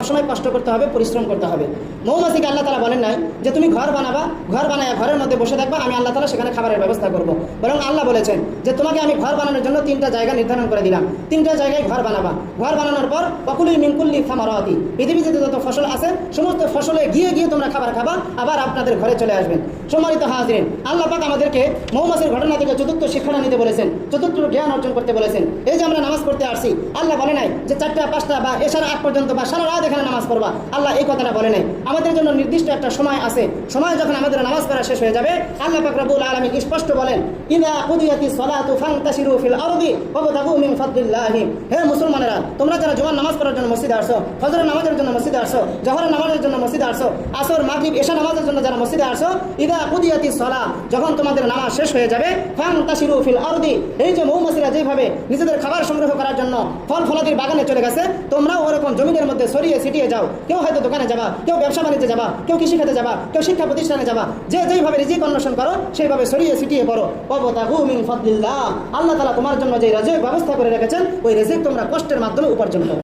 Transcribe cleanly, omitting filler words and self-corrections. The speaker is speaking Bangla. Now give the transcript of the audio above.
সবসময় কষ্ট করতে হবে, পরিশ্রম করতে হবে। মৌমাছিকে আল্লাহ তাআলা বলেন নাই যে তুমি ঘর বানাবা, ঘর বানায় ঘরের মধ্যে বসে থাকবা, আমি আল্লাহ তাআলা সেখানে খাবারের ব্যবস্থা করব। বরং আল্লাহ বলেছেন যে তোমাকে আমি ঘর বানানোর জন্য 3টা জায়গা নির্ধারণ করে দিলাম, 3টা জায়গায় ঘর বানাবা। ঘর বানানোর পর ওয়াকুলু মিন কুল্লি সামারাতি, পৃথিবীতে যত ফসল আছে সমস্ত ফসলে গিয়ে গিয়ে তোমরা খাবার খাবা, আবার আপনাদের ঘরে চলে আসবেন। সম্মানিত হাজিরিন, আল্লাহ পাক আমাদেরকে মৌমাছির ঘটনা থেকে চতুর্থ শিক্ষা নিতে বলেছেন, চতুর্থ জ্ঞান অর্জন করতে বলেছেন। এই যে আমরা নামাজ পড়তে আসছি, আল্লাহ বলে নাই যে 4টা 5টা বা এশার আগ পর্যন্ত বা সারা রাত এখানে নামাজ পড়বা, আল্লাহ এই কথাটা বলে নাই। আমাদের জন্য নির্দিষ্ট একটা সময় আছে, সময় যখন আমাদের নামাজ পড়া শেষ হয়ে যাবে, আল্লাহ পাক রব্বুল আলামিন স্পষ্ট বলেন ইযা কুদিয়াতিস সালাতু ফান্তাশিরু ফিল আরদি ওয়াবতাগু মিন ফাদলিল্লাহ। হে মুসলমানেরা, তোমরা যারা জোয়ান নামাজ পড়ার জন্য মসজিদে আসছো, ফজরের নামাজের জন্য মসজিদে আসছো, জোহরের নামাজের জন্য মসজিদে আসছো, আসর মাগরিব এশা নামাজের জন্য যারা মসজিদে আসছো, ইযা কুদিয়াতিস সালাহ, যখন তোমাদের নামাজ শেষ হয়ে যাবে, ফান্তাশিরু ফিল আরদি, এই যে মৌমাছিরা যেভাবে নিজেদের খাবার সংগ্রহ করার জন্য ফল ফলাদির বাগানে চলে গেছে, তোমরাও ওরকম জমিনের মধ্যে ছড়িয়ে ছিটিয়ে যাও। কেউ হয়তো দোকানে যাবা, কেউ ব্যবসা বাণিজ্যে যাবা, কেউ কৃষি খাতে যাবা, কেউ শিক্ষা প্রতিষ্ঠানে যাবা, যে যেইভাবে রিজিক অন্বেষণ করো সেইভাবে ছড়িয়ে ছিটিয়ে পড়ো। ওয়াবতাগু মিন ফাদলিল্লাহ, আল্লাহ তাআলা তোমার জন্য যে রিজিক ব্যবস্থা করে রেখেছেন, ওই রিজিক তোমরা কষ্টের মাধ্যমে উপার্জন করো।